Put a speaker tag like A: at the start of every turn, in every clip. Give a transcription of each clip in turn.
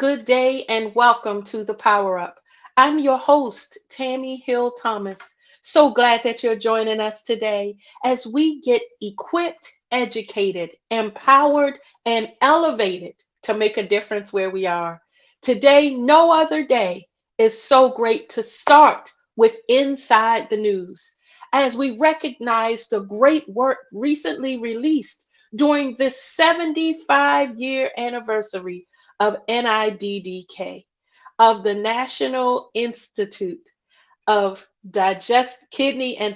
A: good day, and welcome to the Power Up. I'm your host, Tami Hill Thomas. So glad that you're joining us today as we get equipped, educated, empowered, and elevated to make a difference where we are. Today, no other day, is so great to start with Inside the News as we recognize the great work recently released during this 75-year anniversary of NIDDK, of the National Institute of Kidney and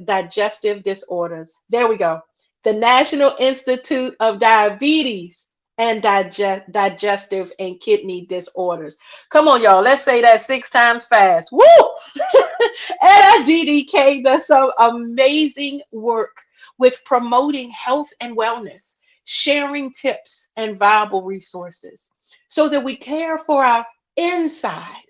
A: Digestive Disorders. There we go. The National Institute of Diabetes and Digestive and Kidney Disorders. Come on, y'all. Let's say that 6 times fast. Woo! NIDDK does some amazing work with promoting health and wellness, sharing tips and viable resources so that we care for our inside.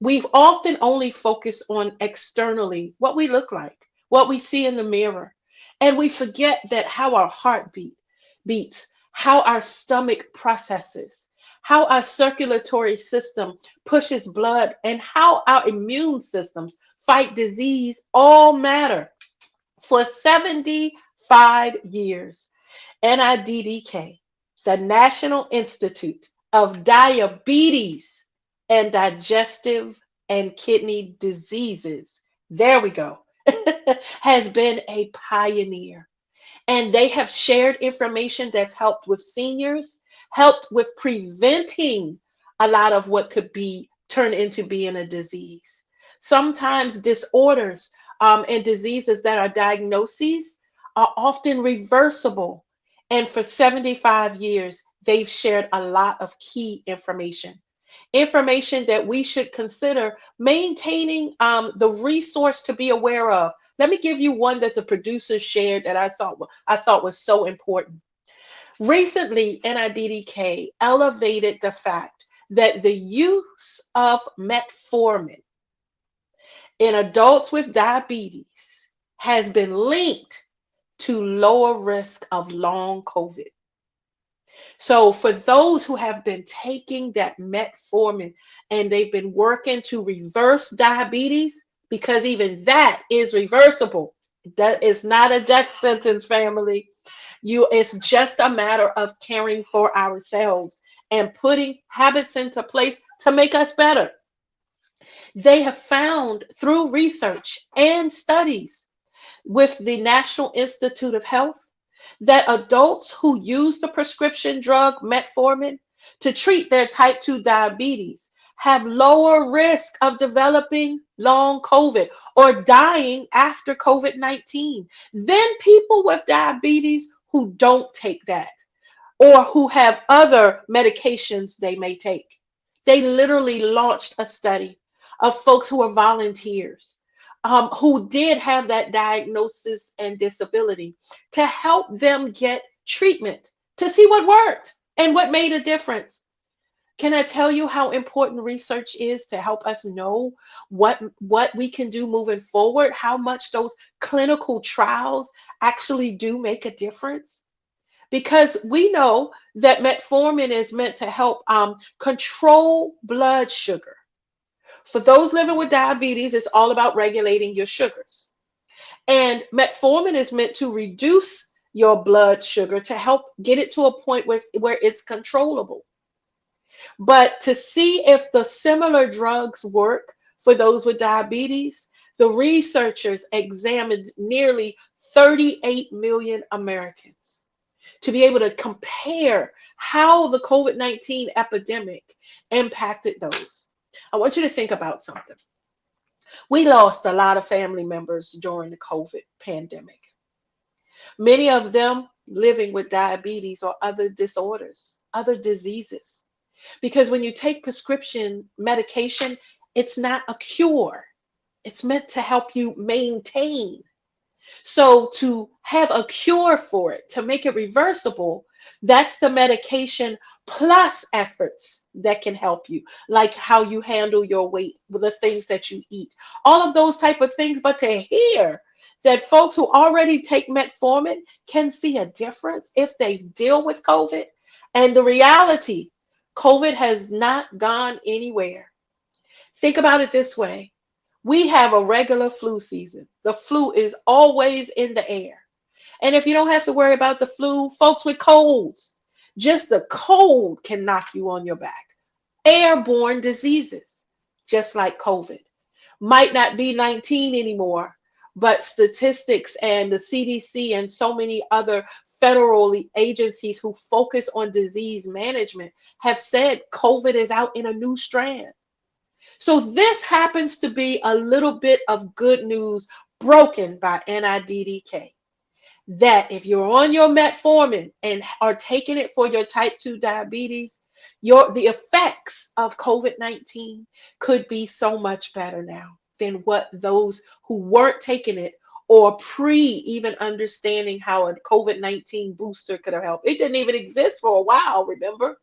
A: We've often only focused on externally what we look like, what we see in the mirror, and we forget that how our beats, how our stomach processes, how our circulatory system pushes blood, and how our immune systems fight disease all matter. For 75 years, NIDDK, the National Institute of Diabetes and Digestive and Kidney Diseases, there we go, has been a pioneer. And they have shared information that's helped with seniors, helped with preventing a lot of what could be turned into being a disease. Sometimes disorders and diseases that are diagnoses are often reversible. And for 75 years, they've shared a lot of key information that we should consider maintaining the resource to be aware of. Let me give you one that the producers shared that I thought was so important. Recently, NIDDK elevated the fact that the use of metformin in adults with diabetes has been linked to lower risk of long COVID. So for those who have been taking that metformin and they've been working to reverse diabetes, because even that is reversible. That is not a death sentence, family. It's just a matter of caring for ourselves and putting habits into place to make us better. They have found through research and studies with the National Institute of Health that adults who use the prescription drug metformin to treat their type 2 diabetes have lower risk of developing long COVID or dying after COVID-19 than people with diabetes who don't take that or who have other medications they may take. They literally launched a study of folks who are volunteers who did have that diagnosis and disability to help them get treatment to see what worked and what made a difference. Can I tell you how important research is to help us know what we can do moving forward, how much those clinical trials actually do make a difference? Because we know that metformin is meant to help control blood sugar. For those living with diabetes, it's all about regulating your sugars. And metformin is meant to reduce your blood sugar to help get it to a point where it's controllable. But to see if the similar drugs work for those with diabetes, the researchers examined nearly 38 million Americans to be able to compare how the COVID-19 epidemic impacted those. I want you to think about something. We lost a lot of family members during the COVID pandemic. Many of them living with diabetes or other disorders, other diseases. Because when you take prescription medication, it's not a cure. It's meant to help you maintain. So to have a cure for it, to make it reversible, that's the medication plus efforts that can help you, like how you handle your weight, the things that you eat, all of those type of things. But to hear that folks who already take metformin can see a difference if they deal with COVID, and the reality, COVID has not gone anywhere. Think about it this way. We have a regular flu season. The flu is always in the air. And if you don't have to worry about the flu, folks with colds, just the cold can knock you on your back. Airborne diseases, just like COVID. Might not be 19 anymore, but statistics and the CDC and so many other federal agencies who focus on disease management have said COVID is out in a new strand. So this happens to be a little bit of good news broken by NIDDK that if you're on your metformin and are taking it for your type 2 diabetes, the effects of COVID-19 could be so much better now than what those who weren't taking it or pre even understanding how a COVID-19 booster could have helped. It didn't even exist for a while, remember?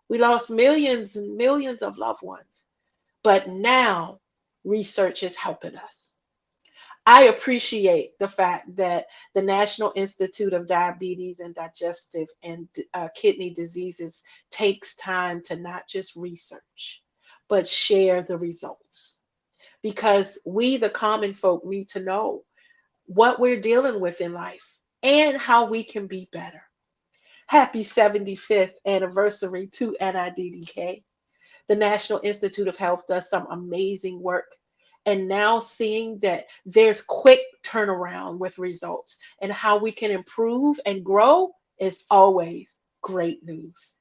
A: We lost millions and millions of loved ones. But now research is helping us. I appreciate the fact that the National Institute of Diabetes and Digestive and Kidney Diseases takes time to not just research, but share the results. Because we, the common folk, need to know what we're dealing with in life and how we can be better. Happy 75th anniversary to NIDDK. The National Institute of Health does some amazing work. And now seeing that there's quick turnaround with results and how we can improve and grow is always great news.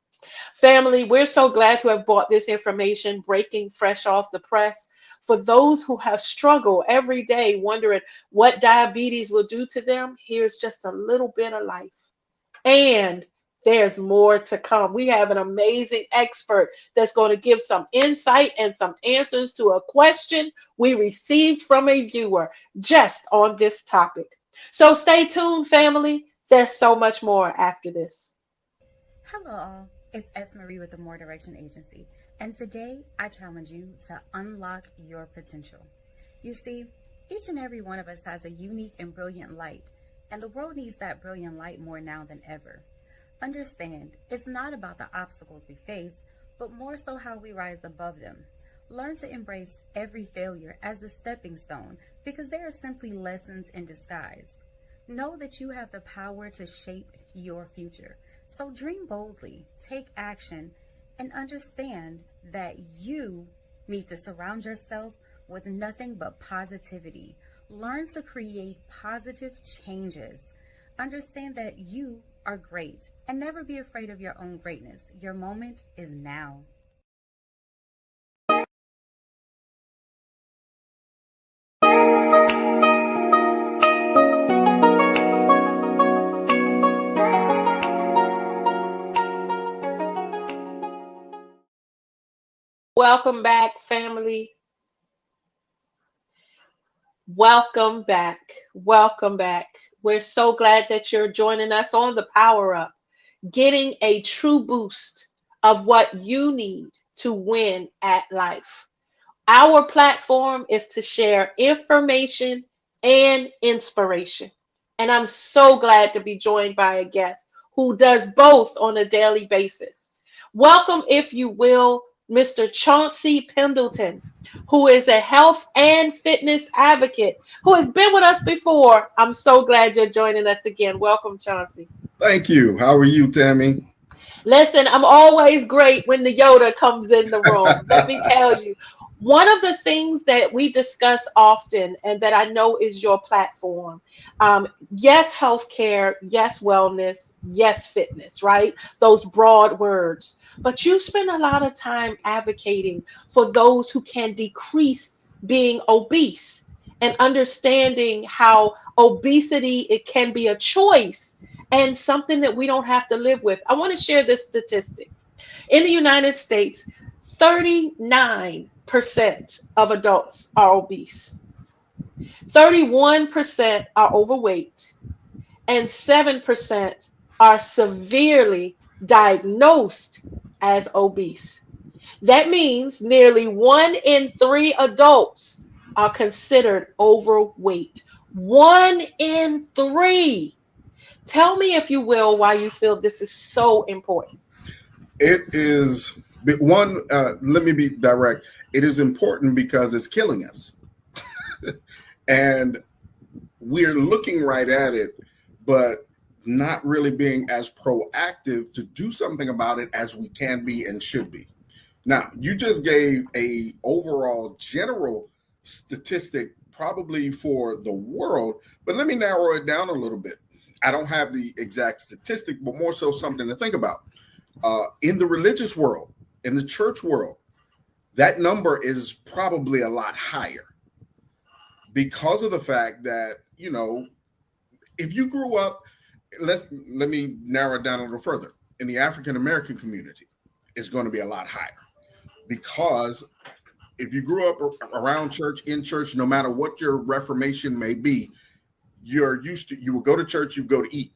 A: Family, we're so glad to have brought this information breaking fresh off the press. For those who have struggled every day wondering what diabetes will do to them, here's just a little bit of life. And there's more to come. We have an amazing expert that's going to give some insight and some answers to a question we received from a viewer just on this topic. So stay tuned, family. There's so much more after this.
B: Hello, all. It's S. Marie with the More Direction Agency, and today I challenge you to unlock your potential. You see, each and every one of us has a unique and brilliant light, and the world needs that brilliant light more now than ever. Understand, it's not about the obstacles we face, but more so how we rise above them. Learn to embrace every failure as a stepping stone because they are simply lessons in disguise. Know that you have the power to shape your future. So dream boldly, take action, and understand that you need to surround yourself with nothing but positivity. Learn to create positive changes. Understand that you are great and never be afraid of your own greatness. Your moment is now.
A: Welcome back, family. Welcome back. Welcome back. We're so glad that you're joining us on the Power Up, getting a true boost of what you need to win at life. Our platform is to share information and inspiration. And I'm so glad to be joined by a guest who does both on a daily basis. Welcome, if you will, Mr. Chauncey Pendleton, who is a health and fitness advocate who has been with us before. I'm so glad you're joining us again. Welcome, Chauncey.
C: Thank you. How are you, Tami?
A: Listen, I'm always great when the Yoda comes in the room. Let me tell you, one of the things that we discuss often and that I know is your platform, yes, healthcare, yes, wellness, yes, fitness, right? Those broad words. But you spend a lot of time advocating for those who can decrease being obese and understanding how obesity, it can be a choice and something that we don't have to live with. I want to share this statistic. In the United States, 39% of adults are obese, 31% are overweight, and 7% are severely diagnosed as obese. That means nearly 1 in 3 adults are considered overweight. 1 in 3. Tell me, if you will, why you feel this is so important.
C: It is But one, let me be direct. It is important because it's killing us. And we're looking right at it, but not really being as proactive to do something about it as we can be and should be. Now, you just gave a overall general statistic probably for the world, but let me narrow it down a little bit. I don't have the exact statistic, but more so something to think about. In the religious world, in the church world, that number is probably a lot higher because of the fact that, if you grew up, let me narrow it down a little further. In the African American community, it's going to be a lot higher because if you grew up around church, in church, no matter what your reformation may be, you would go to church, you go to eat.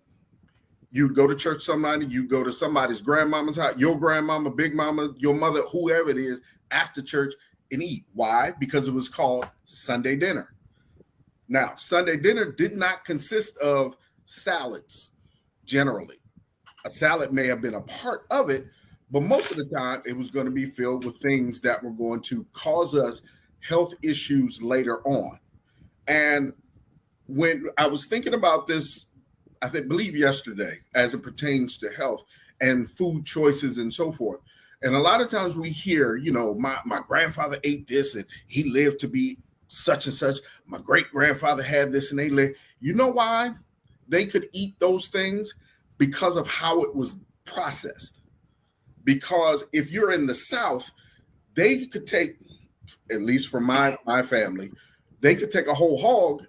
C: You'd go to church, you go to somebody's grandmama's house, your grandmama, big mama, your mother, whoever it is, after church and eat. Why? Because it was called Sunday dinner. Now, Sunday dinner did not consist of salads generally. A salad may have been a part of it, but most of the time it was going to be filled with things that were going to cause us health issues later on. And when I was thinking about this, believe yesterday, as it pertains to health and food choices and so forth. And a lot of times we hear, my grandfather ate this and he lived to be such and such. My great grandfather had this and they lived. You know why they could eat those things? Because of how it was processed. Because if you're in the South, they could take, at least for my family, they could take a whole hog,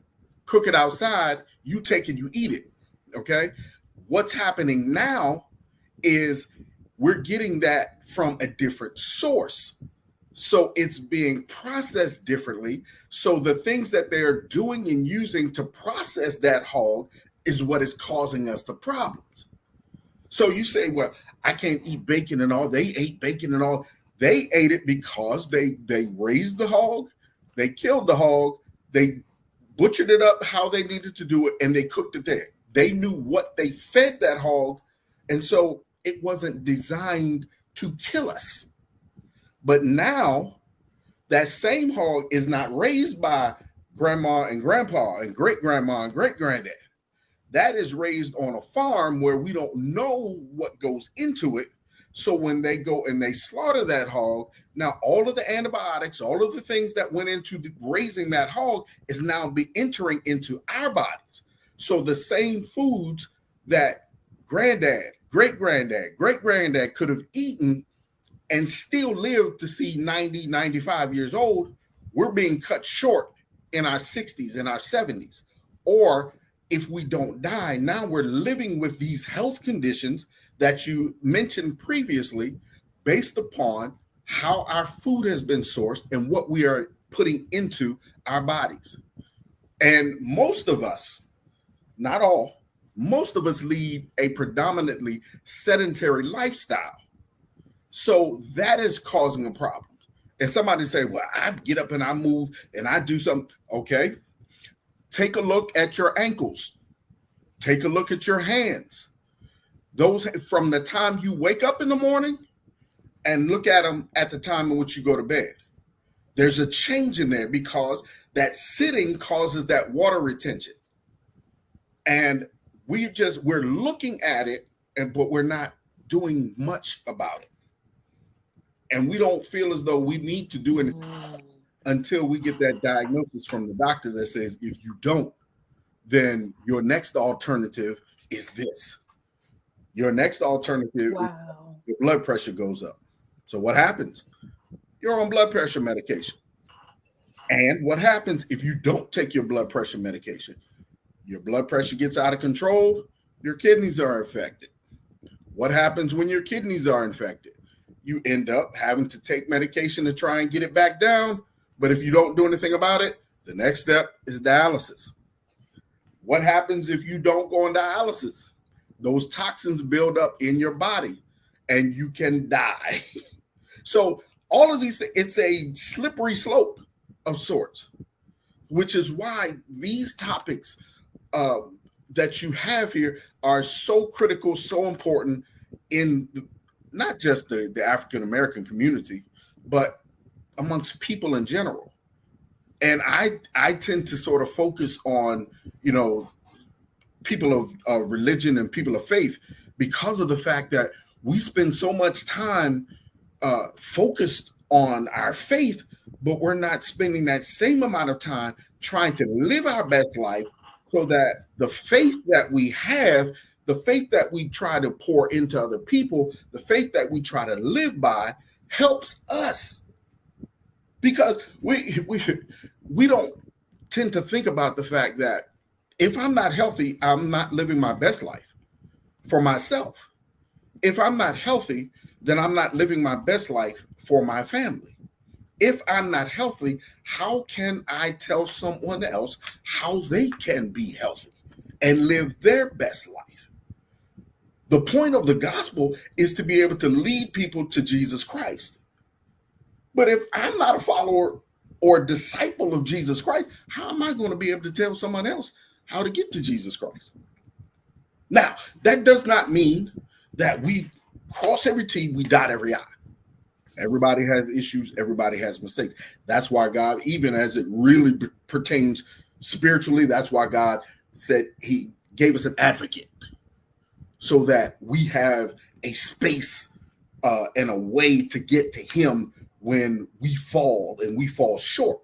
C: cook it outside, you take it, you eat it. Okay. What's happening now is we're getting that from a different source. So it's being processed differently. So the things that they're doing and using to process that hog is what is causing us the problems. So you say, well, I can't eat bacon and all. They ate bacon and all. They ate it because they raised the hog, they killed the hog, they butchered it up how they needed to do it, and they cooked it there. They knew what they fed that hog, and so it wasn't designed to kill us. But now that same hog is not raised by grandma and grandpa and great grandma and great granddad. That is raised on a farm where we don't know what goes into it. So when they go and they slaughter that hog, now all of the antibiotics, all of the things that went into raising that hog is now be entering into our bodies. So the same foods that granddad, great granddad could have eaten and still lived to see 90, 95 years old, we're being cut short in our 60s and our 70s. Or if we don't die, now we're living with these health conditions that you mentioned previously based upon how our food has been sourced and what we are putting into our bodies. And most of us, not all, most of us lead a predominantly sedentary lifestyle. So that is causing a problem. And somebody say, well, I get up and I move and I do something. Okay. Take a look at your ankles. Take a look at your hands. Those from the time you wake up in the morning and look at them at the time in which you go to bed. There's a change in there because that sitting causes that water retention. And we're looking at it, but we're not doing much about it. And we don't feel as though we need to do anything until we get that diagnosis from the doctor that says, if you don't, then your next alternative is this. Your next alternative is your blood pressure goes up. So what happens? You're on blood pressure medication. And what happens if you don't take your blood pressure medication? Your blood pressure gets out of control. Your kidneys are affected. What happens when your kidneys are infected? You end up having to take medication to try and get it back down. But if you don't do anything about it, the next step is dialysis. What happens if you don't go on dialysis? Those toxins build up in your body and you can die. So all of these things, it's a slippery slope of sorts, which is why these topics that you have here are so critical, so important in not just the African American community, but amongst people in general. And I tend to sort of focus on, people of religion and people of faith because of the fact that we spend so much time focused on our faith, but we're not spending that same amount of time trying to live our best life so that the faith that we have, the faith that we try to pour into other people, the faith that we try to live by helps us. Because we don't tend to think about the fact that if I'm not healthy, I'm not living my best life for myself. If I'm not healthy, then I'm not living my best life for my family. If I'm not healthy, how can I tell someone else how they can be healthy and live their best life? The point of the gospel is to be able to lead people to Jesus Christ. But if I'm not a follower or disciple of Jesus Christ, how am I going to be able to tell someone else how to get to Jesus Christ? Now, that does not mean that we cross every T, we dot every I. Everybody has issues. Everybody has mistakes. That's why God, even as it really pertains spiritually, that's why God said he gave us an advocate so that we have a space and a way to get to him when we fall and we fall short.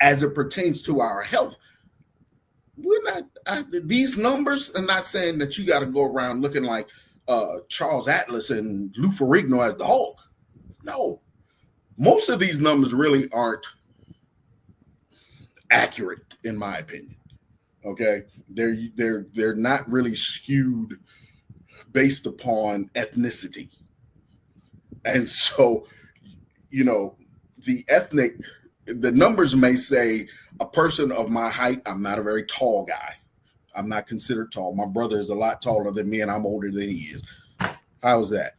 C: As it pertains to our health, we're not, these numbers are not saying that you got to go around looking like Charles Atlas and Lou Ferrigno as the Hulk. No, most of these numbers really aren't accurate, in my opinion. Okay, they're not really skewed based upon ethnicity, and so the numbers may say a person of my height. I'm not a very tall guy. I'm not considered tall. My brother is a lot taller than me, and I'm older than he is. How's that?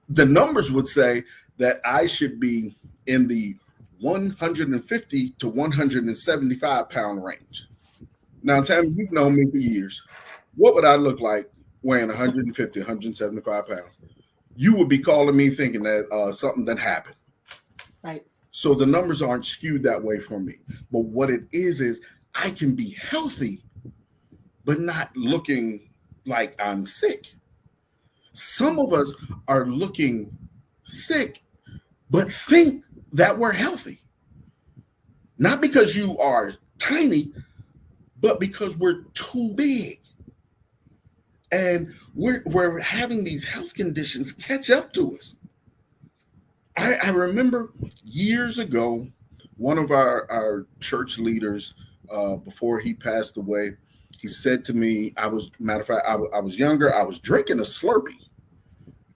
C: The numbers would say that I should be in the 150 to 175 pound range. Now, Tammy, you've known me for years. What would I look like weighing 150, 175 pounds? You would be calling me thinking that something that happened.
A: Right.
C: So the numbers aren't skewed that way for me. But what it is I can be healthy, but not looking like I'm sick. Some of us are looking sick, but think that we're healthy. Not because you are tiny, but because we're too big. And we're having these health conditions catch up to us. I remember years ago, one of our church leaders, before he passed away, he said to me, I was younger, I was drinking a Slurpee.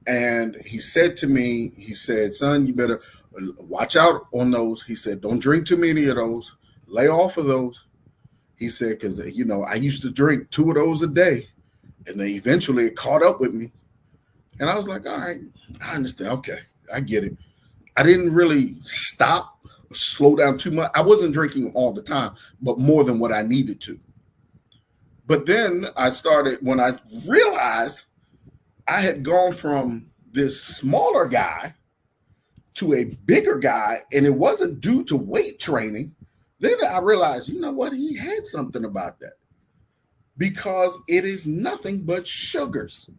C: And he said to me, son, you better watch out on those. He said, don't drink too many of those. Lay off of those. He said, because, I used to drink 2 of those a day. And then eventually it caught up with me. And I was like, all right, I understand. Okay, I get it. I didn't really slow down too much. I wasn't drinking all the time, but more than what I needed to. But then when I realized I had gone from this smaller guy to a bigger guy, and it wasn't due to weight training, then I realized, you know what? He had something about that. Because it is nothing but sugars.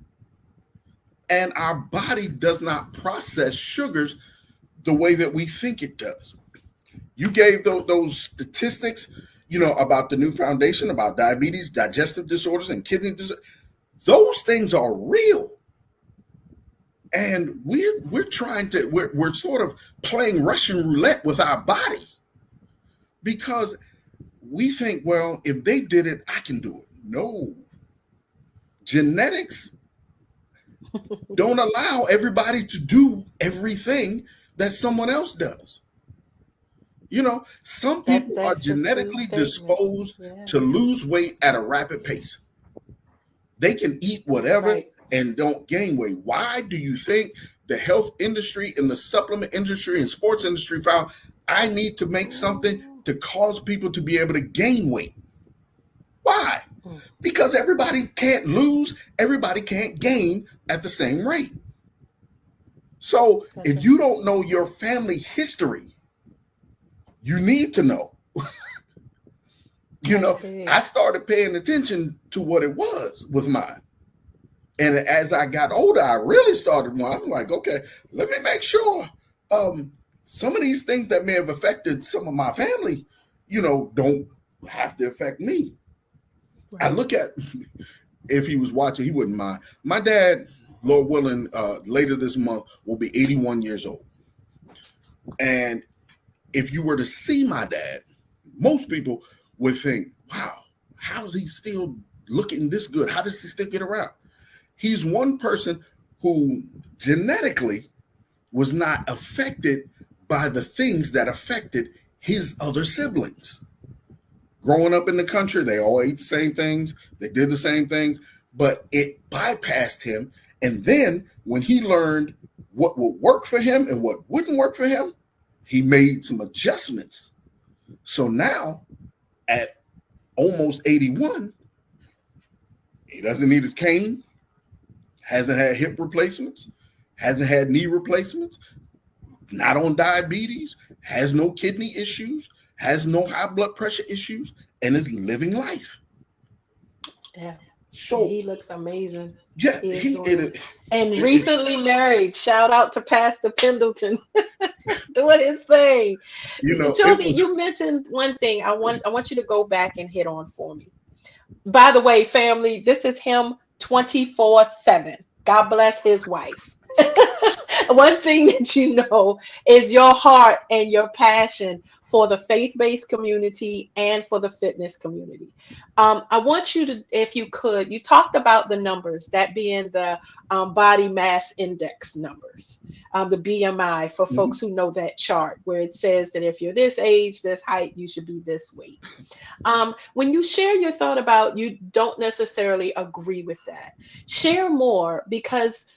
C: And our body does not process sugars the way that we think it does. You gave those statistics, about the new foundation, about diabetes, digestive disorders, and kidney disorders. Those things are real. And we're sort of playing Russian roulette with our body because we think, well, if they did it, I can do it. No. Genetics don't allow everybody to do everything that someone else does. Some people are genetically disposed to lose weight at a rapid pace. They can eat whatever and don't gain weight. Why do you think the health industry and the supplement industry and sports industry found I need to make something to cause people to be able to gain weight? Why?
A: Mm.
C: Because everybody can't lose, everybody can't gain at the same rate. So
A: That's
C: if
A: right.
C: you don't know your family history, you need to know.
A: That's
C: I
A: big.
C: started paying attention to what it was with mine. And as I got older, I really started I'm like, okay, let me make sure um, some of these things that may have affected some of my family, don't have to affect me. I
A: Right.
C: look at, if he was watching, he wouldn't mind. My dad, Lord willing, later this month will be 81 years old. And if you were to see my dad, most people would think, wow, how is he still looking this good? How does he still get around? He's one person who genetically was not affected by the things that affected his other siblings. Growing up in the country, they all ate the same things, they did the same things, but it bypassed him. And then when he learned what would work for him and what wouldn't work for him, he made some adjustments. So now at almost 81, he doesn't need a cane, hasn't had hip replacements, hasn't had knee replacements, not on diabetes, has no kidney issues, has no high blood pressure issues, and is living life.
A: Yeah. And
C: So
A: he looks amazing.
C: yeah,
A: He is
C: he
A: doing
C: it,
A: it. And
C: it,
A: recently married. Shout out to Pastor Pendleton doing his thing.
C: it
A: Josie,
C: was
A: you mentioned one thing. I want you to go back and hit on for me. By the way, family, this is him 24/7. God bless his wife. One thing that you know is your heart and your passion for the faith based community and for the fitness community. I want you to, if you could, you talked about the numbers, that being the body mass index numbers, the BMI, for folks
C: mhm.
A: who know that chart where it says that if you're this age, this height, you should be this weight. When you share your thought about you don't necessarily agree with that, share more because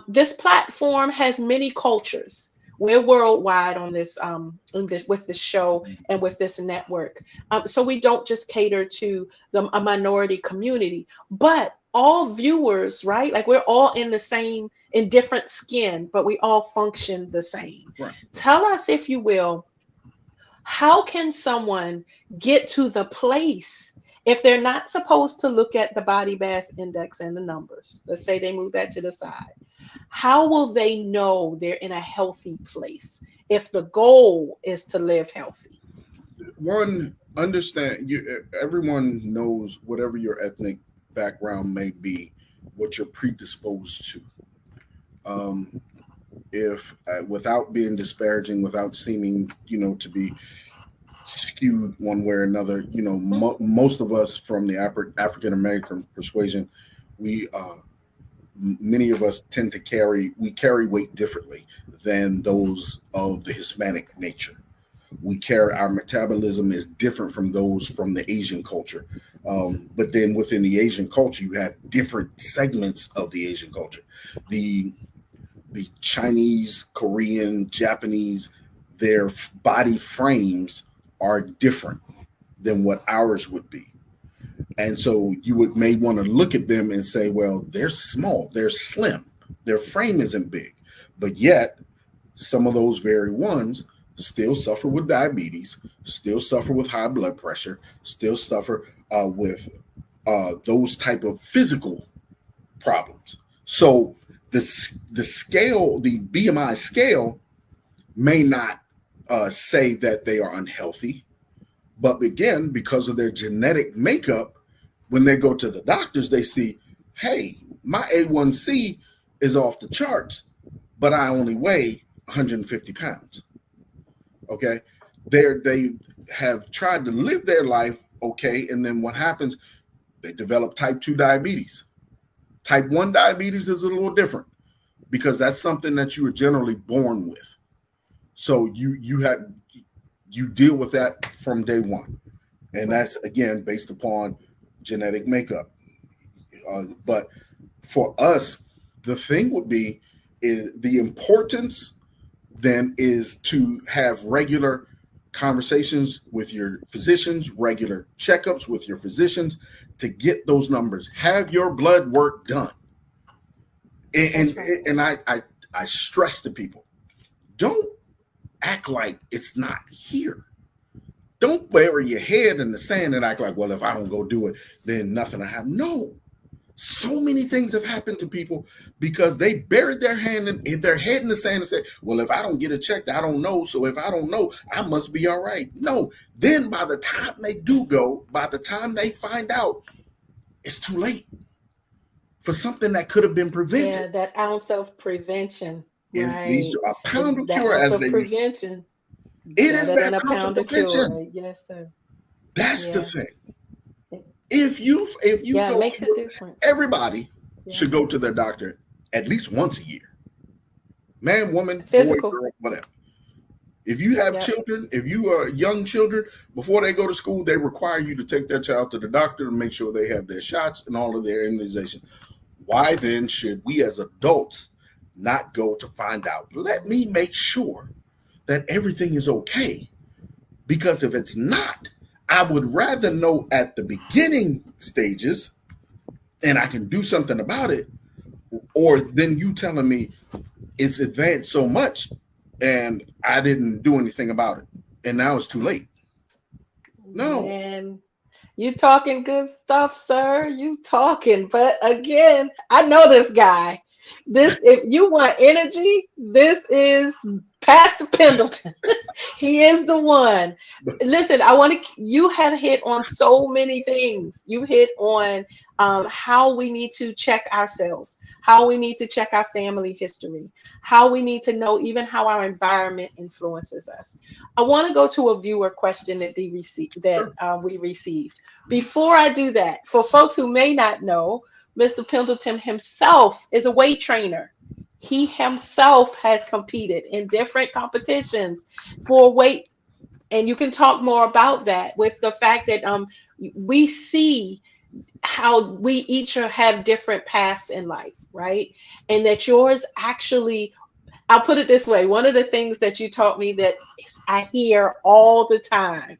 A: this platform has many cultures. We're worldwide on this with this show and with this network, so we don't just cater to a minority community, but all viewers, right? Like we're all in the same, in different skin, but we all function the same.
C: Right.
A: Tell us, if you will, how can someone get to the place if they're not supposed to look at the body mass index and the numbers? Let's say they move that to the side. How will they know they're in a healthy place if the goal is to live healthy?
C: One, understand you. Everyone knows whatever your ethnic background may be, what you're predisposed to. Um, if without being disparaging, without seeming, to be skewed one way or another.
A: Mhm.
C: Most of us from the African American persuasion, we many of us tend to carry weight differently than those of the Hispanic nature. We carry Our metabolism is different from those from the Asian culture. But then within the Asian culture, you have different segments of the Asian culture. The the Chinese, Korean, Japanese, their body frames are different than what ours would be. And so you may want to look at them and say, well, they're small, they're slim, their frame isn't big. But yet, some of those very ones still suffer with diabetes, still suffer with high blood pressure, still suffer with those type of physical problems. So the scale, the BMI scale, may not say that they are unhealthy, but again, because of their genetic makeup, when they go to the doctors, they see, hey, my A1C is off the charts, but I only weigh 150 pounds. Okay, they have tried to live their life okay, and then what happens? They develop type 2 diabetes. Type 1 diabetes is a little different because that's something that you were generally born with. So you deal with that from day one, and
A: Right.
C: that's again based upon genetic makeup. But for us, the thing would be is the importance then is to have regular conversations with your physicians, regular checkups with your physicians to get those numbers. Have your blood work done. And I stress to people, don't act like it's not here. Don't bury your head in the sand and act like, well, if I don't go do it, then nothing will happen. No. So many things have happened to people because they buried their head in the sand and said, well, if I don't get it checked, I don't know. So if I don't know, I must be all right. No. Then by the time they do go, by the time they find out, it's too late for something that could have been prevented.
A: Yeah, that ounce of prevention.
C: Right. A pound of
A: that
C: cure,
A: ounce
C: as
A: of
C: they
A: prevention.
C: It is that
A: a
C: ounce of
A: pound of
C: prevention.
A: cure. Yes, sir.
C: That's the thing. If you go,
A: it makes a difference.
C: Everybody should go to their doctor at least once a year. Man, woman,
A: physical,
C: boy, girl, whatever. If you have children, if you are young children, before they go to school, they require you to take their child to the doctor to make sure they have their shots and all of their immunization. Why then should we as adults not go to find out? Let me make sure that everything is okay. Because if it's not, I would rather know at the beginning stages and I can do something about it, or then you telling me it's advanced so much and I didn't do anything about it. And now it's too late. No.
A: Man, you talking good stuff, sir. You talking. But again, I know this guy. If you want energy, this is Pastor Pendleton. He is the one. Listen, you have hit on so many things. You hit on how we need to check ourselves, how we need to check our family history, how we need to know even how our environment influences us. I want to go to a viewer question that we received. Before I do that, for folks who may not know, Mr. Pendleton himself is a weight trainer. He himself has competed in different competitions for weight. And you can talk more about that with the fact that we see how we each have different paths in life, right? And that yours actually, I'll put it this way. One of the things that you taught me that I hear all the time,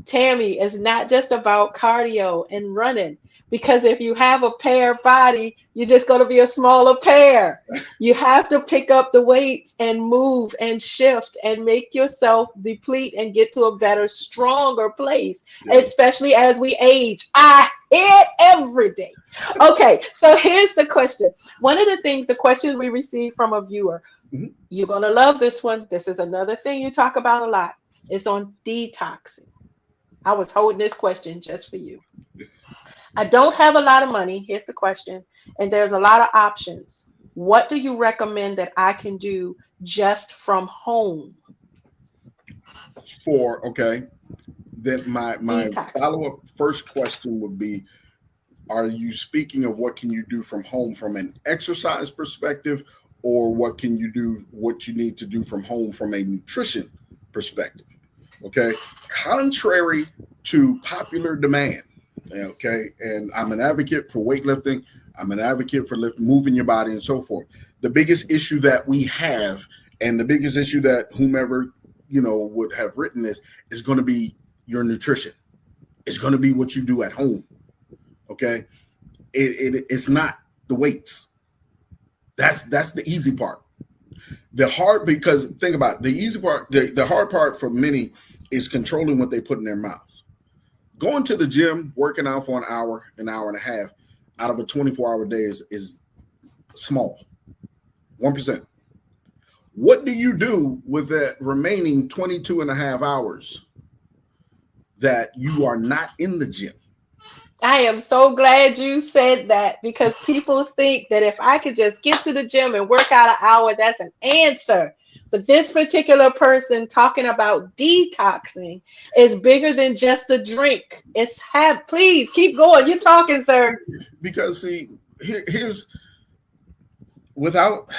A: Tami, is not just about cardio and running. Because if you have a pair body, you're just going to be a smaller pair. You have to pick up the weights and move and shift and make yourself deplete and get to a better, stronger place, especially as we age. I hear it every day. Okay, so here's the question. One of the question we received from a viewer, you're going to love this one. This is another thing you talk about a lot. It's on detoxing. I was holding this question just for you. I don't have a lot of money. Here's the question. And there's a lot of options. What do you recommend that I can do just from home?
C: Then my follow-up first question would be, are you speaking of what can you do from home from an exercise perspective, or what you need to do from home from a nutrition perspective? Okay. Contrary to popular demand. Okay. And I'm an advocate for weightlifting. I'm an advocate for moving your body and so forth. The biggest issue that we have, and the biggest issue that whomever, would have written this, is going to be your nutrition. It's going to be what you do at home. Okay. It's not the weights. That's the easy part. Because think about it, the easy part, the hard part for many is controlling what they put in their mouths. Going to the gym, working out for an hour and a half out of a 24-hour day is small, 1%. What do you do with that remaining 22 and a half hours that you are not in the gym?
A: I am so glad you said that, because people think that if I could just get to the gym and work out an hour, that's an answer. But this particular person talking about detoxing is bigger than just a drink. Please keep going. You're talking, sir.
C: Because see, here's, without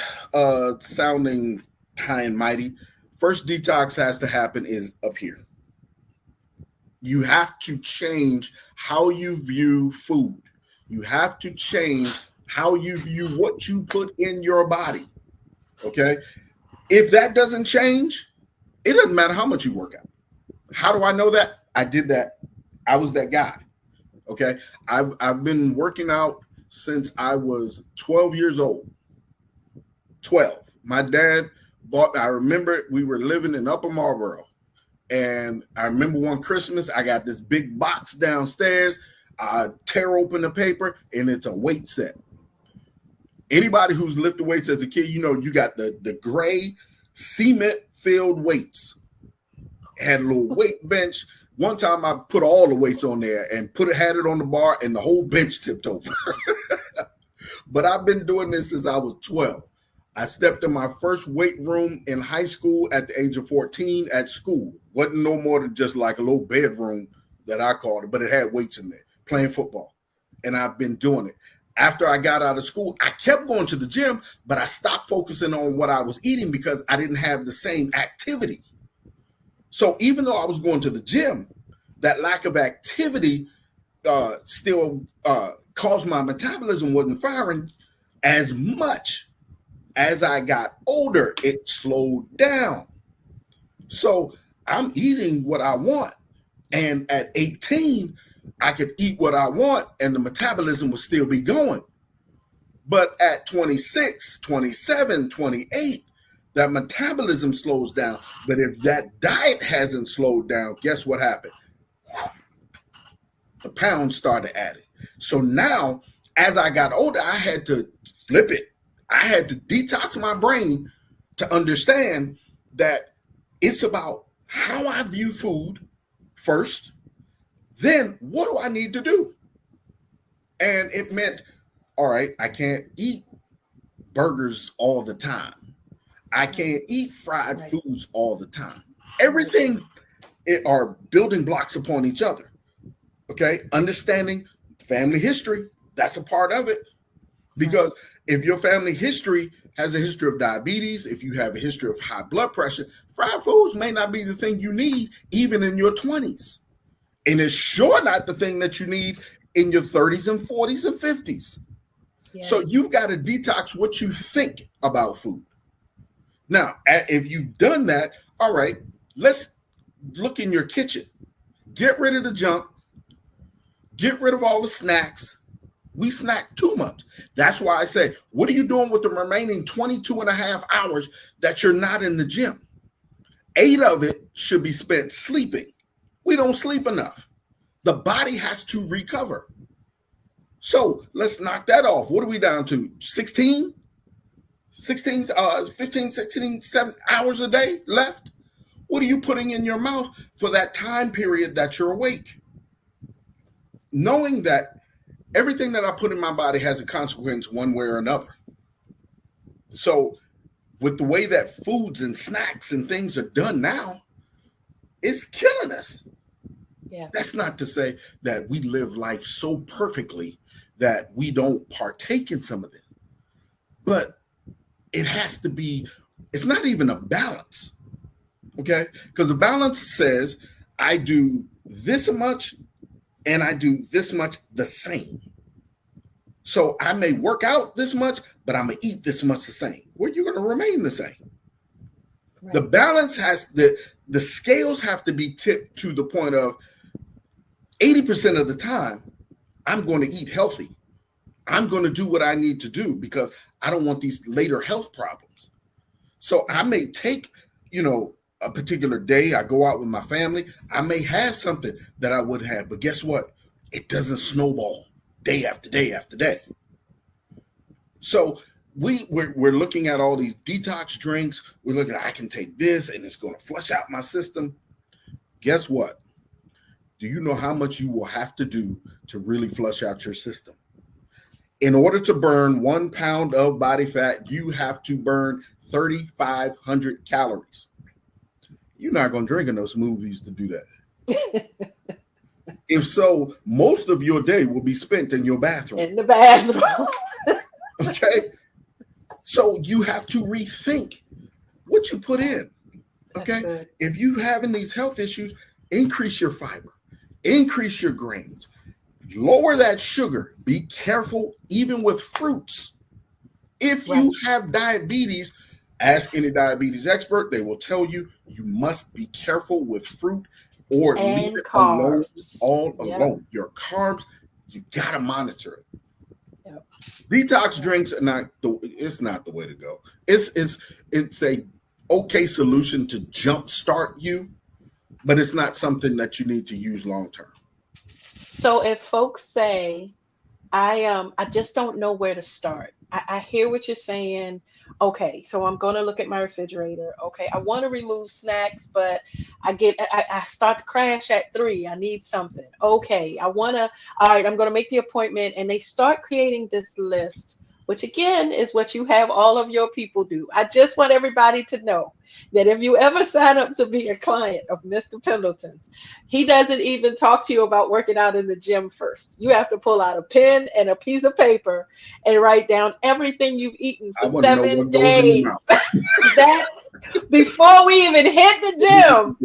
C: sounding high and mighty, first detox has to happen is up here. You have to change how you view food. You have to change how you view what you put in your body. Okay? If that doesn't change, it doesn't matter how much you work out. How do I know that? I did that. I was that guy. Okay. I've been working out since I was 12 years old. 12. My dad bought, I remember we were living in Upper Marlboro. And I remember one Christmas, I got this big box downstairs. I tear open the paper and it's a weight set. Anybody who's lifted weights as a kid, you know, you got the gray cement filled weights. Had a little weight bench. One time I put all the weights on there and had it on the bar and the whole bench tipped over. But I've been doing this since I was 12. I stepped in my first weight room in high school at the age of 14 at school. Wasn't no more than just like a little bedroom that I called it, but it had weights in there, playing football. And I've been doing it. After I got out of school, I kept going to the gym, but I stopped focusing on what I was eating because I didn't have the same activity. So even though I was going to the gym, that lack of activity still caused my metabolism wasn't firing as much. As I got older, it slowed down. So I'm eating what I want. And at 18, I could eat what I want and the metabolism would still be going. But at 26, 27, 28, that metabolism slows down. But if that diet hasn't slowed down, guess what happened? The pounds started adding. So now, as I got older, I had to flip it. I had to detox my brain to understand that it's about how I view food first. Then what do I need to do? And it meant, all right, I can't eat burgers all the time. I can't eat fried foods all the time. Everything are building blocks upon each other. Okay. Understanding family history. That's a part of it. Because if your family history has a history of diabetes, if you have a history of high blood pressure, fried foods may not be the thing you need even in your 20s. And it's sure not the thing that you need in your 30s and 40s and 50s. Yes. So you've got to detox what you think about food. Now, if you've done that, all right, let's look in your kitchen. Get rid of the junk. Get rid of all the snacks. We snack too much. That's why I say, what are you doing with the remaining 22 and a half hours that you're not in the gym? 8 of it should be spent sleeping. We don't sleep enough. The body has to recover. So let's knock that off. What are we down to? 15, 16 7 hours a day left? What are you putting in your mouth for that time period that you're awake? Knowing that everything that I put in my body has a consequence one way or another. So with the way that foods and snacks and things are done now, it's killing us. Yeah. That's not to say that we live life so perfectly that we don't partake in some of it. But it has to be, it's not even a balance. Okay? Because a balance says I do this much and I do this much the same. So I may work out this much, but I'm going to eat this much the same. Well, you're going to remain the same. Right. The balance has, the scales have to be tipped to the point of 80% of the time, I'm going to eat healthy. I'm going to do what I need to do because I don't want these later health problems. So I may take, a particular day, I go out with my family, I may have something that I would have, but guess what? It doesn't snowball day after day after day. So we're looking at all these detox drinks. We're looking at, I can take this and it's going to flush out my system. Guess what? Do you know how much you will have to do to really flush out your system? In order to burn 1 pound of body fat, you have to burn 3,500 calories. You're not going to drink enough smoothies to do that. If so, most of your day will be spent in your bathroom.
A: In the bathroom.
C: Okay. So you have to rethink what you put in. Okay. If you're having these health issues, increase your fiber, increase your grains, lower that sugar. Be careful, even with fruits. If you have diabetes, ask any diabetes expert. They will tell you you must be careful with fruit or leave
A: And
C: it alone,
A: carbs.
C: all
A: Yep.
C: alone. Your carbs, you gotta monitor it.
A: Yep.
C: Detox
A: Yep.
C: drinks are not it's not the way to go. It's a okay solution to jumpstart you, but it's not something that you need to use long term.
A: So if folks say, I just don't know where to start. I hear what you're saying. Okay, so I'm gonna look at my refrigerator. Okay, I want to remove snacks, but I start to crash at 3. I need something. Okay, all right, I'm gonna make the appointment, and they start creating this list, which again is what you have all of your people do. I just want everybody to know that if you ever sign up to be a client of Mr. Pendleton's, he doesn't even talk to you about working out in the gym first. You have to pull out a pen and a piece of paper and write down everything you've eaten
C: I
A: for
C: want to know
A: 7
C: what goes in your
A: days.
C: mouth.
A: That before we even hit the gym.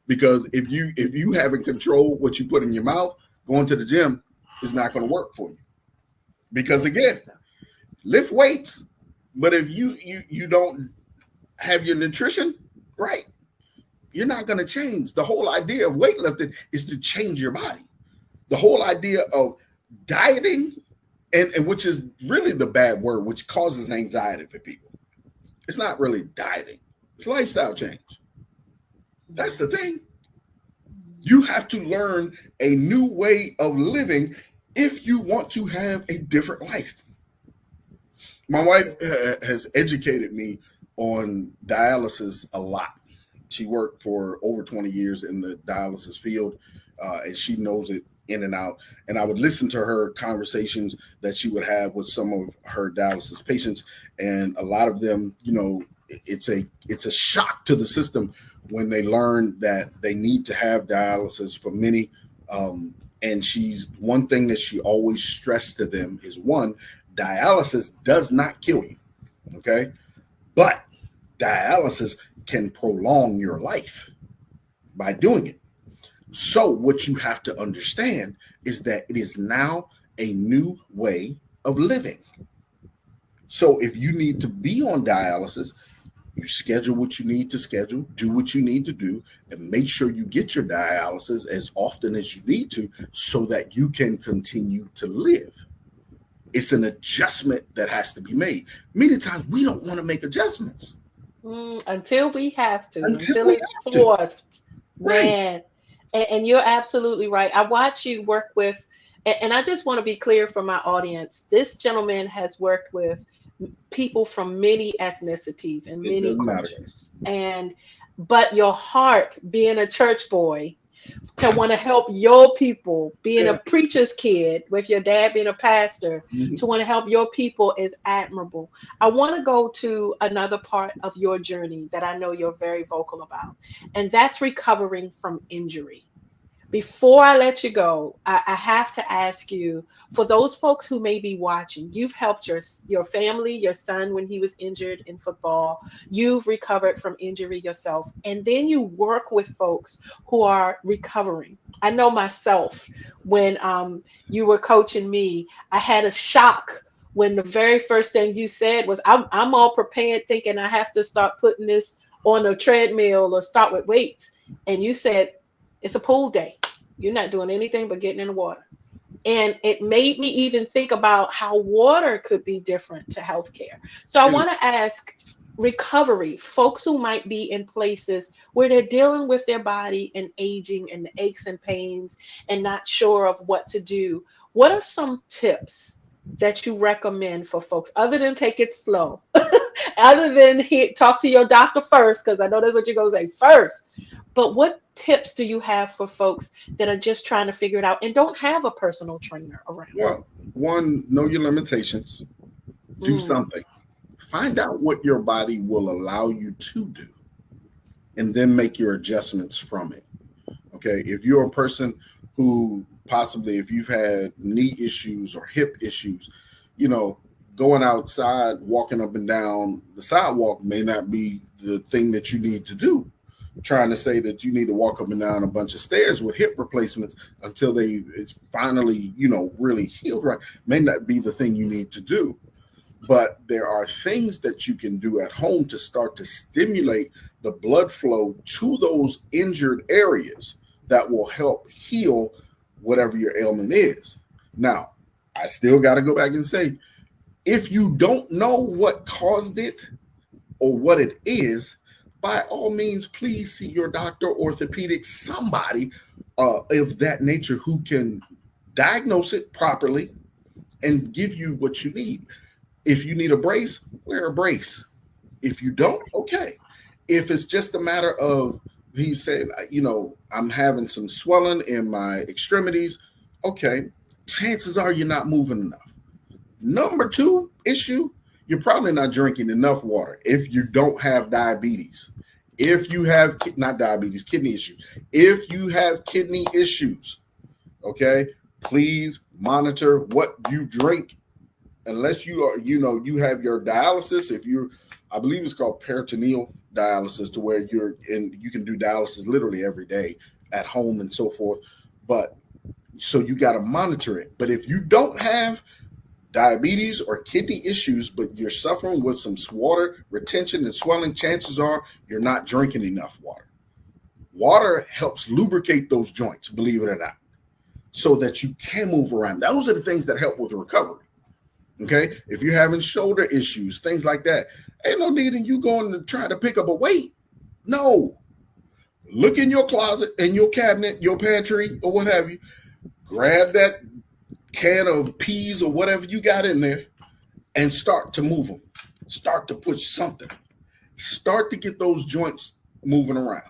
C: Because if you haven't controlled what you put in your mouth, going to the gym is not going to work for you. Because again, lift weights, but if you don't have your nutrition right, you're not going to change. The whole idea of weightlifting is to change your body. The whole idea of dieting, and which is really the bad word, which causes anxiety for people. It's not really dieting. It's lifestyle change. That's the thing. You have to learn a new way of living if you want to have a different life. My wife has educated me on dialysis a lot. She worked for over 20 years in the dialysis field, and she knows it in and out. And I would listen to her conversations that she would have with some of her dialysis patients, and a lot of them, it's a shock to the system when they learn that they need to have dialysis. For many, and one thing that she always stressed to them is, one, dialysis does not kill you, okay? But dialysis can prolong your life by doing it. So what you have to understand is that it is now a new way of living. So if you need to be on dialysis, you schedule what you need to schedule, do what you need to do, and make sure you get your dialysis as often as you need to so that you can continue to live. It's an adjustment that has to be made. Many times we don't want to make adjustments.
A: Until we have to,
C: Until
A: until
C: we
A: it's
C: have to.
A: forced,
C: Right.
A: man. And you're absolutely right. I watch you work with, and I just want to be clear for my audience. This gentleman has worked with people from many ethnicities and
C: It
A: many
C: doesn't matter.
A: cultures. But your heart, being a church boy, to want to help your people, being
C: Yeah.
A: a preacher's kid with your dad being a pastor,
C: Mhm.
A: to want to help your people is admirable. I want to go to another part of your journey that I know you're very vocal about, and that's recovering from injury. Before I let you go, I have to ask you, for those folks who may be watching, you've helped your family, your son when he was injured in football. You've recovered from injury yourself, and then you work with folks who are recovering. I know myself when you were coaching me, I had a shock when the very first thing you said was, I'm all prepared thinking I have to start putting this on a treadmill or start with weights. And you said, it's a pool day. You're not doing anything but getting in the water. And it made me even think about how water could be different to healthcare. So I want to ask, recovery, folks who might be in places where they're dealing with their body and aging and the aches and pains and not sure of what to do. What are some tips that you recommend for folks other than take it slow? Other than talk to your doctor first, because I know that's what you're going to say first. But what tips do you have for folks that are just trying to figure it out and don't have a personal trainer around?
C: Well, one, know your limitations. Do
A: Mm,
C: something. Find out what your body will allow you to do, and then make your adjustments from it. Okay. If you're a person who possibly, if you've had knee issues or hip issues, you know, going outside, walking up and down the sidewalk may not be the thing that you need to do. Trying to say that you need to walk up and down a bunch of stairs with hip replacements until it's finally, really healed right, may not be the thing you need to do. But there are things that you can do at home to start to stimulate the blood flow to those injured areas. that will help heal whatever your ailment is. Now, I still got to go back and say, if you don't know what caused it or what it is, by all means, please see your doctor, orthopedic, somebody of that nature who can diagnose it properly and give you what you need. If you need a brace, wear a brace. If you don't, okay. If it's just a matter of, he said, I'm having some swelling in my extremities, okay, chances are you're not moving enough. Number 2 issue, you're probably not drinking enough water if you don't have diabetes. If you have, not diabetes, kidney issues. If you have kidney issues, okay, please monitor what you drink. Unless you are, you have your dialysis. I believe it's called peritoneal dialysis, to where you can do dialysis literally every day at home and so forth. But so you got to monitor it. But if you don't have diabetes or kidney issues, but you're suffering with some water retention and swelling, chances are you're not drinking enough water. Water helps lubricate those joints, believe it or not, so that you can move around. Those are the things that help with recovery. Okay, if you're having shoulder issues, things like that, ain't no need in you going to try to pick up a weight. No. Look in your closet, in your cabinet, your pantry, or what have you. Grab that can of peas or whatever you got in there and start to move them. Start to push something. Start to get those joints moving around.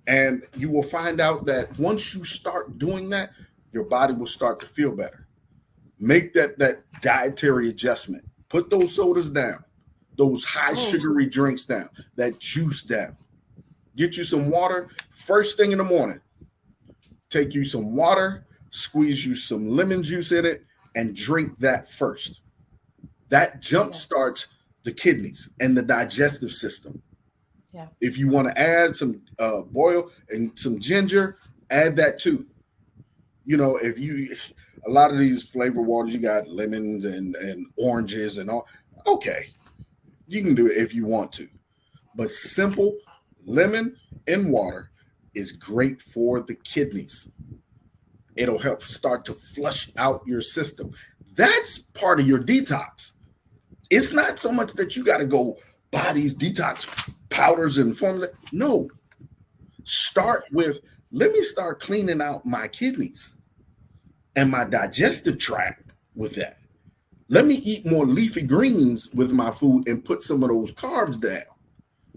C: And you will find out that once you start doing that, your body will start to feel better. Make that dietary adjustment. Put those sodas down, those high sugary drinks down, that juice down. Get you some water first thing in the morning. Take you some water, squeeze you some lemon juice in it, and drink that first. That jump starts the kidneys and the digestive system.
A: Yeah.
C: If you want to add some boil and some ginger, add that too. A lot of these flavor waters, you got lemons and oranges and all. Okay, you can do it if you want to. But simple lemon and water is great for the kidneys. It'll help start to flush out your system. That's part of your detox. It's not so much that you got to go buy these detox powders and formula. No. Start with, let me start cleaning out my kidneys and my digestive tract with that. Let me eat more leafy greens with my food and put some of those carbs down.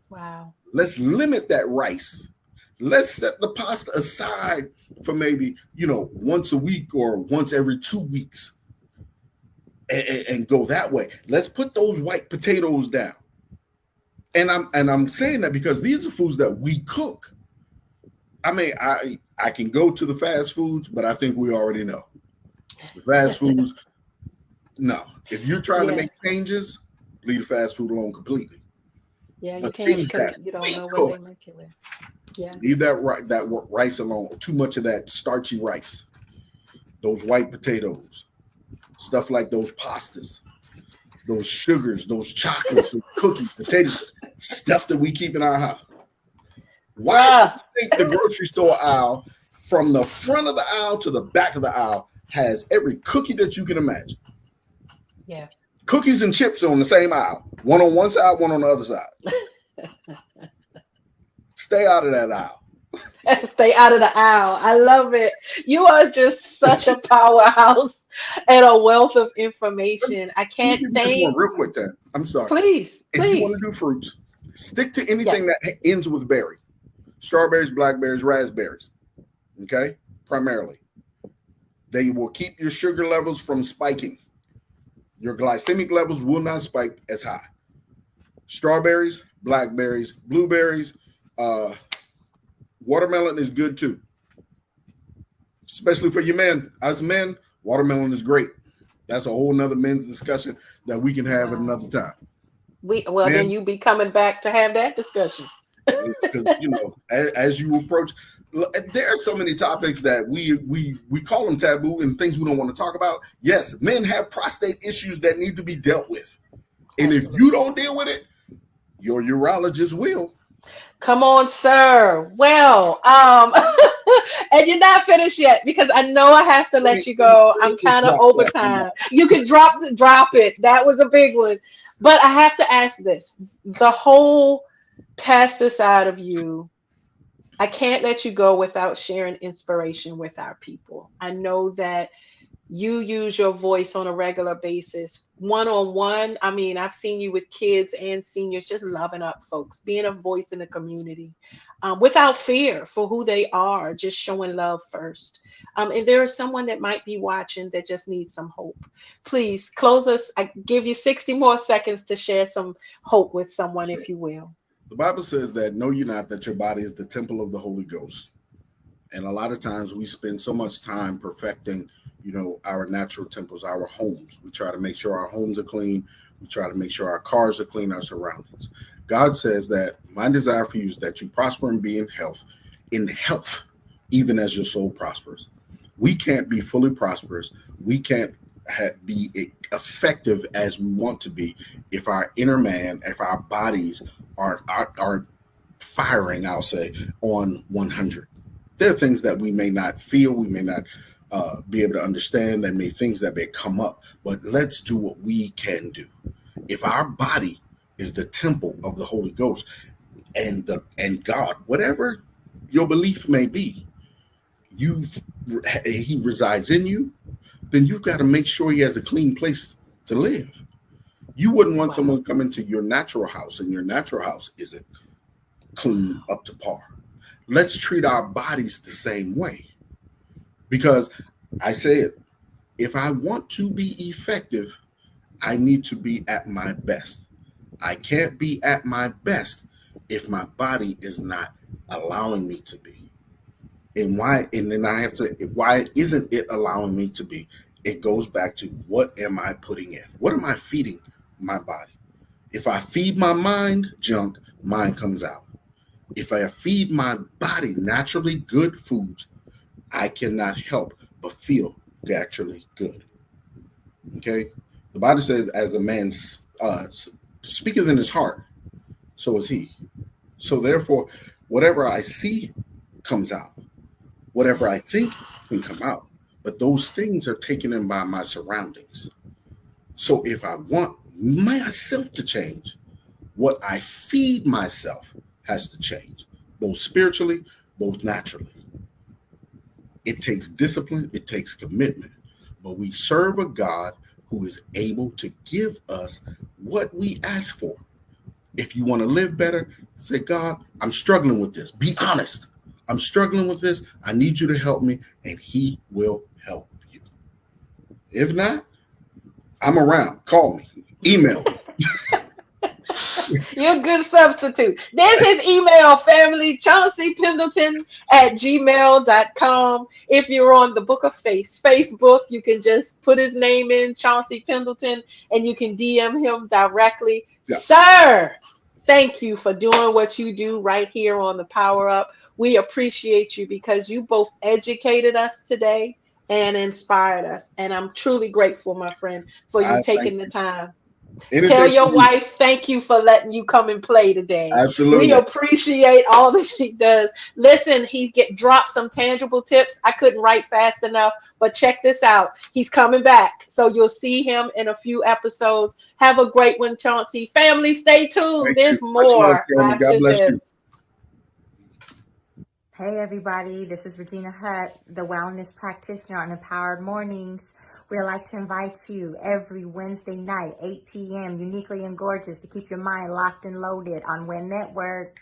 A: Wow.
C: Let's limit that rice. Let's set the pasta aside for maybe, once a week or once every 2 weeks and go that way. Let's put those white potatoes down. And I'm saying that because these are foods that we cook. I mean, I can go to the fast foods, but I think we already know. The fast foods, no. If you're trying to make changes, leave the fast food alone completely.
A: Yeah, you
C: But
A: can't
C: things
A: because
C: that
A: you don't
C: we
A: know
C: cook,
A: what they make it with. Yeah.
C: leave that rice alone. Too much of that starchy rice, those white potatoes, stuff like those pastas, those sugars, those chocolates, those cookies, potatoes, stuff that we keep in our house. Why do you think the grocery store aisle, from the front of the aisle to the back of the aisle, has every cookie that you can imagine?
A: Yeah.
C: Cookies and chips are on the same aisle. One on one side, one on the other side. Stay out of that aisle.
A: Stay out of the aisle. I love it. You are just such a powerhouse and a wealth of information. I
C: Let me
A: can't
C: give you this one
A: thank.
C: real quick, Dan. I'm sorry.
A: Please,
C: If you want
A: please.
C: to do fruits, stick to anything
A: Yes.
C: that ends with berry. Strawberries, blackberries, raspberries. Okay? Primarily. They will keep your sugar levels from spiking. Your glycemic levels will not spike as high. Strawberries, blackberries, blueberries, watermelon is good too. Especially for you men. As men, watermelon is great. That's a whole nother men's discussion that we can have at another time.
A: Then
C: Men,
A: you be coming back to have that discussion.
C: because as you approach, there are so many topics that we call them taboo and things we don't want to talk about. Yes, men have prostate issues that need to be dealt with, and if you don't deal with it, your urologist will.
A: Come on, sir. Well, And you're not finished yet because I know I have to let you go. I'm
C: Just
A: kind of
C: drop
A: over
C: that one.
A: time. You can drop it. That was a big one. But I have to ask this. The whole pastor side of you, I can't let you go without sharing inspiration with our people. I know that you use your voice on a regular basis, one on one. I mean, I've seen you with kids and seniors just loving up folks, being a voice in the community, without fear for who they are, just showing love first. And there is someone that might be watching that just needs some hope. Please close us. I give you 60 more seconds to share some hope with someone,
C: Sure.
A: if you will.
C: The Bible says that know you not that your body is the temple of the Holy Ghost. And a lot of times we spend so much time perfecting, our natural temples, our homes. We try to make sure our homes are clean. We try to make sure our cars are clean, our surroundings. God says that my desire for you is that you prosper and be in health, even as your soul prospers. We can't be fully prosperous. We can't be effective as we want to be if our inner man, if our bodies aren't firing, I'll say, on 100. There are things that we may not feel, we may not be able to understand, things that may come up, but let's do what we can do. If our body is the temple of the Holy Ghost and God, whatever your belief may be, he resides in you, then you've got to make sure he has a clean place to live. You wouldn't want
A: Wow.
C: someone coming to your natural house and your natural house isn't clean up to par. Let's treat our bodies the same way. Because I say it, if I want to be effective, I need to be at my best. I can't be at my best if my body is not allowing me to be. And then I have to, why isn't it allowing me to be? It goes back to, what am I putting in? What am I feeding my body? If I feed my mind junk, mine comes out. If I feed my body naturally good foods, I cannot help but feel naturally good. Okay? The Bible says, as a man speaketh in his heart, so is he. So therefore, whatever I see comes out. Whatever I think can come out. But those things are taken in by my surroundings. So if I want myself to change, what I feed myself has to change, both spiritually, both naturally. It takes discipline, it takes commitment, but we serve a God who is able to give us what we ask for. If you want to live better, say, God, I'm struggling with this. Be honest. I'm struggling with this. I need you to help me, and he will help you. If not, I'm around. Call me. Email me.
A: You're a good substitute. There's his email, family, Chauncey Pendleton at gmail.com. If you're on the Book of Facebook, you can just put his name in, Chauncey Pendleton, and you can DM him directly.
C: Yeah.
A: Sir, thank you for doing what you do right here on the Power Up. We appreciate you because you both educated us today and inspired us. And I'm truly grateful, my friend, for you
C: I thank
A: taking the
C: you.
A: time. Tell
C: Anything
A: your
C: for you.
A: wife thank you for letting you come and play today. We
C: Absolutely.
A: appreciate all that she does. Listen, he dropped some tangible tips. I couldn't write fast enough, but check this out. He's coming back. So you'll see him in a few episodes. Have a great one, Chauncey. Family, stay tuned.
C: Thank you.
A: There's
C: Much love,
A: more
C: Tami. God
A: after
C: bless you.
A: this.
B: Hey everybody, this is Regina Hutt, the wellness practitioner on Empowered Mornings. We'd like to invite you every Wednesday night, 8 p.m., uniquely and gorgeous, to keep your mind locked and loaded on WIN Network.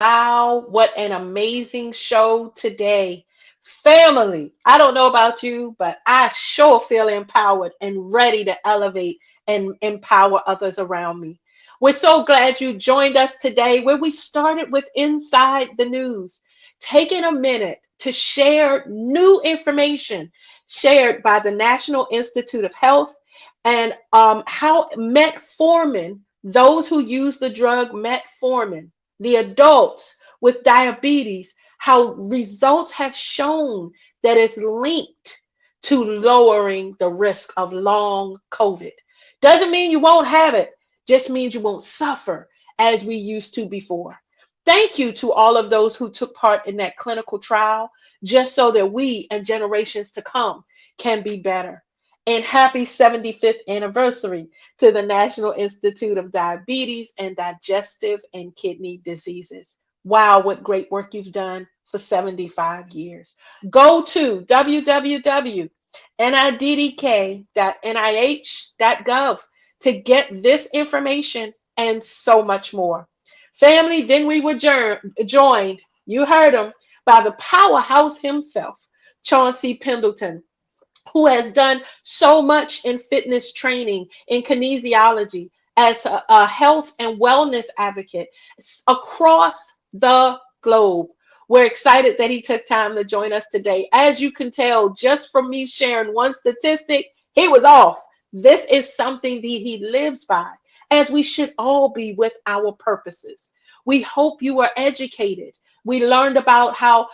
A: Wow, what an amazing show today. Family, I don't know about you, but I sure feel empowered and ready to elevate and empower others around me. We're so glad you joined us today, where we started with Inside the News, taking a minute to share new information shared by the National Institute of Health and how metformin those who use the drug metformin, the adults with diabetes, how results have shown that it's linked to lowering the risk of long COVID. Doesn't mean you won't have it, just means you won't suffer as we used to before. Thank you to all of those who took part in that clinical trial, just so that we and generations to come can be better. And happy 75th anniversary to the National Institute of Diabetes and Digestive and Kidney Diseases. Wow, what great work you've done for 75 years. Go to www.niddk.nih.gov to get this information and so much more. Family, then we were joined, you heard him, by the powerhouse himself, Chauncey Pendleton, who has done so much in fitness training, in kinesiology, as a health and wellness advocate across the globe. We're excited that he took time to join us today. As you can tell, just from me sharing one statistic, he was off. This is something that he lives by, as we should all be with our purposes. We hope you are educated. We learned about how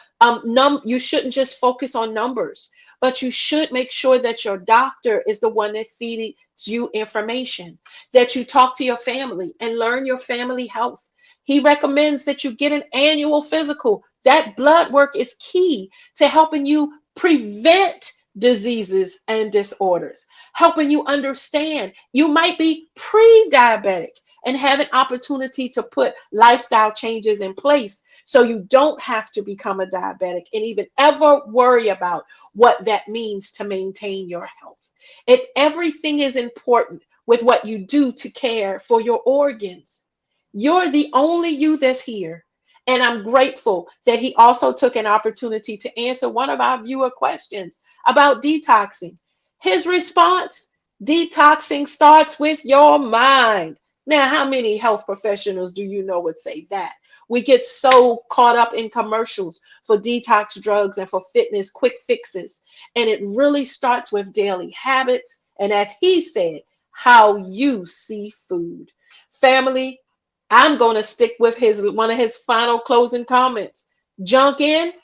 A: you shouldn't just focus on numbers, but you should make sure that your doctor is the one that feeds you information, that you talk to your family and learn your family health. He recommends that you get an annual physical. That blood work is key to helping you prevent diseases and disorders, helping you understand you might be pre-diabetic and have an opportunity to put lifestyle changes in place so you don't have to become a diabetic and even ever worry about what that means to maintain your health. Everything is important with what you do to care for your organs. You're the only you that's here. And I'm grateful that he also took an opportunity to answer one of our viewer questions about detoxing. His response: detoxing starts with your mind. Now, how many health professionals do you know would say that? We get so caught up in commercials for detox drugs and for fitness quick fixes. And it really starts with daily habits. And as he said, how you see food. Family, I'm going to stick with one of his final closing comments. Junk in,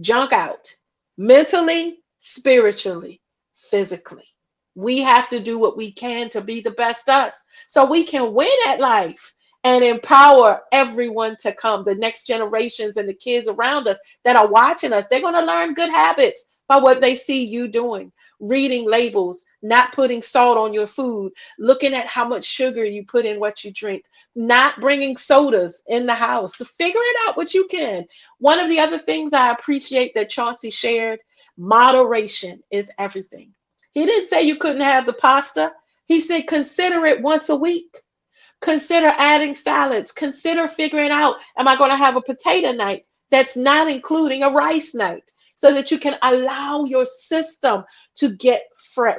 A: junk out. Mentally, spiritually, physically. We have to do what we can to be the best us so we can win at life and empower everyone to come, the next generations and the kids around us that are watching us. They're going to learn good habits by what they see you doing. Reading labels, not putting salt on your food, looking at how much sugar you put in what you drink, not bringing sodas in the house, to figure it out what you can. One of the other things I appreciate that Chauncey shared: moderation is everything. He didn't say you couldn't have the pasta. He said consider it once a week. Consider adding salads. Consider figuring out, am I going to have a potato night that's not including a rice night, so that you can allow your system to get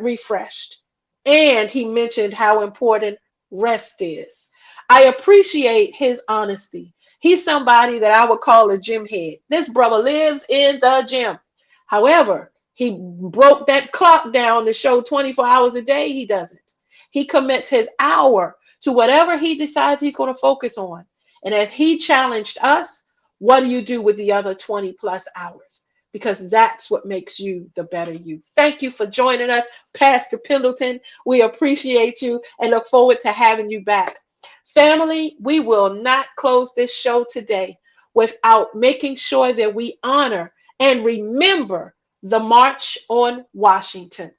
A: refreshed. And he mentioned how important rest is. I appreciate his honesty. He's somebody that I would call a gym head. This brother lives in the gym. However, he broke that clock down to show 24 hours a day. He doesn't. He commits his hour to whatever he decides he's going to focus on. And as he challenged us, what do you do with the other 20 plus hours? Because that's what makes you the better you. Thank you for joining us, Pastor Pendleton. We appreciate you and look forward to having you back. Family, we will not close this show today without making sure that we honor and remember the March on Washington.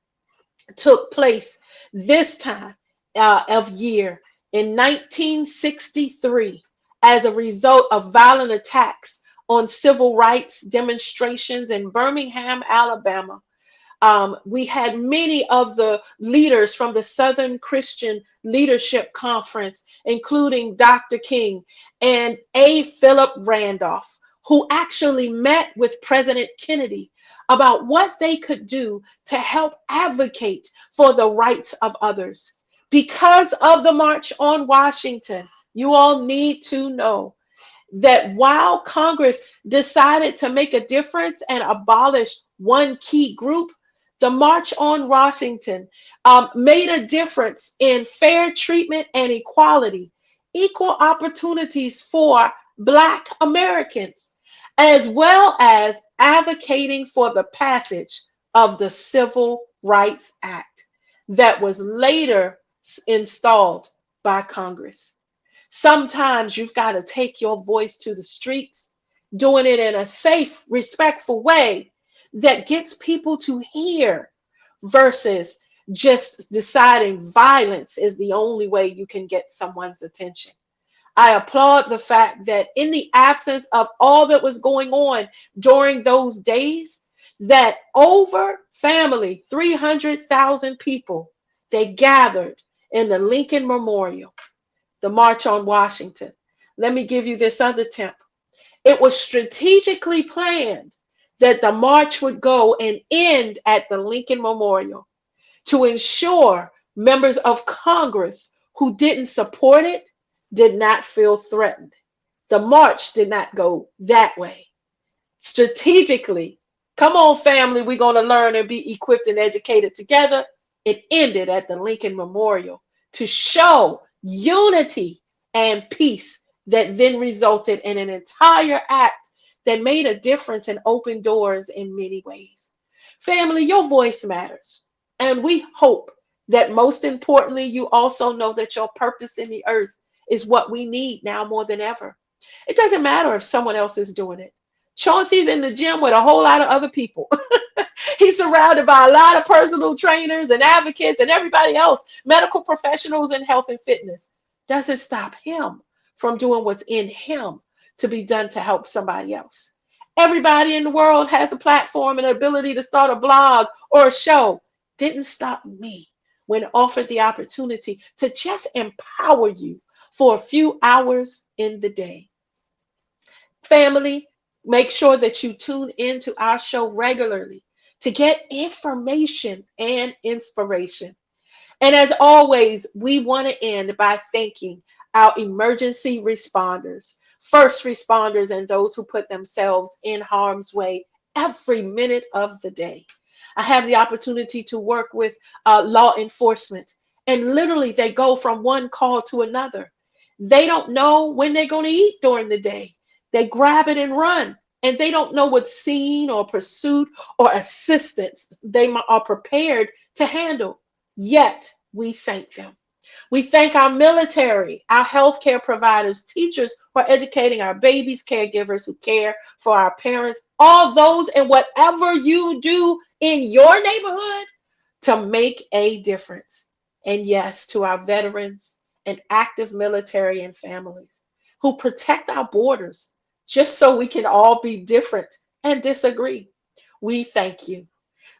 A: It took place this time of year in 1963 as a result of violent attacks on civil rights demonstrations in Birmingham, Alabama. We had many of the leaders from the Southern Christian Leadership Conference, including Dr. King and A. Philip Randolph, who actually met with President Kennedy about what they could do to help advocate for the rights of others. Because of the March on Washington, you all need to know that while Congress decided to make a difference and abolish one key group, The March on Washington made a difference in fair treatment and equality, equal opportunities for Black Americans, as well as advocating for the passage of the Civil Rights Act that was later installed by Congress. Sometimes you've got to take your voice to the streets, doing it in a safe, respectful way that gets people to hear versus just deciding violence is the only way you can get someone's attention. I applaud the fact that in the absence of all that was going on during those days, that over family, 300,000 people, they gathered in the Lincoln Memorial, the March on Washington. Let me give you this other tip. It was strategically planned that the march would go and end at the Lincoln Memorial to ensure members of Congress who didn't support it did not feel threatened. The march did not go that way. Strategically, come on, family, we're going to learn and be equipped and educated together. It ended at the Lincoln Memorial to show unity and peace that then resulted in an entire act that made a difference and opened doors in many ways. Family, your voice matters. And we hope that most importantly, you also know that your purpose in the earth is what we need now more than ever. It doesn't matter if someone else is doing it. Chauncey's in the gym with a whole lot of other people. He's surrounded by a lot of personal trainers and advocates and everybody else, medical professionals in health and fitness. Doesn't stop him from doing what's in him to be done to help somebody else. Everybody in the world has a platform and an ability to start a blog or a show. Didn't stop me when offered the opportunity to just empower you for a few hours in the day. Family, make sure that you tune into our show regularly to get information and inspiration. And as always, we want to end by thanking our emergency responders, first responders, and those who put themselves in harm's way every minute of the day. I have the opportunity to work with law enforcement, and literally they go from one call to another. They don't know when they're going to eat during the day. They grab it and run, and they don't know what scene or pursuit or assistance they are prepared to handle. Yet we thank them. We thank our military, our healthcare providers, teachers who are educating our babies, caregivers who care for our parents, all those and whatever you do in your neighborhood to make a difference. And yes, to our veterans and active military and families who protect our borders just so we can all be different and disagree. We thank you.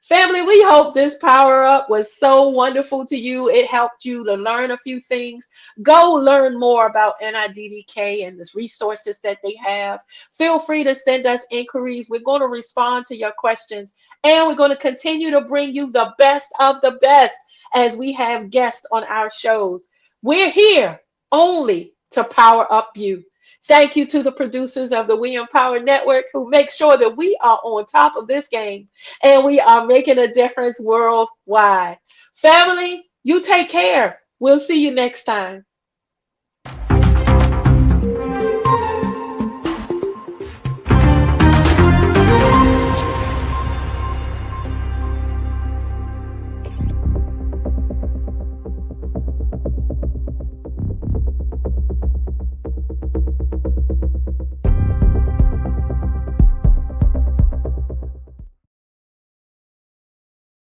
A: Family, we hope this power up was so wonderful to you. It helped you to learn a few things. Go learn more about NIDDK and the resources that they have. Feel free to send us inquiries. We're going to respond to your questions, and we're going to continue to bring you the best of the best as we have guests on our shows. We're here only to power up you. Thank you to the producers of the We Empower Network who make sure that we are on top of this game and we are making a difference worldwide. Family, you take care. We'll see you next time.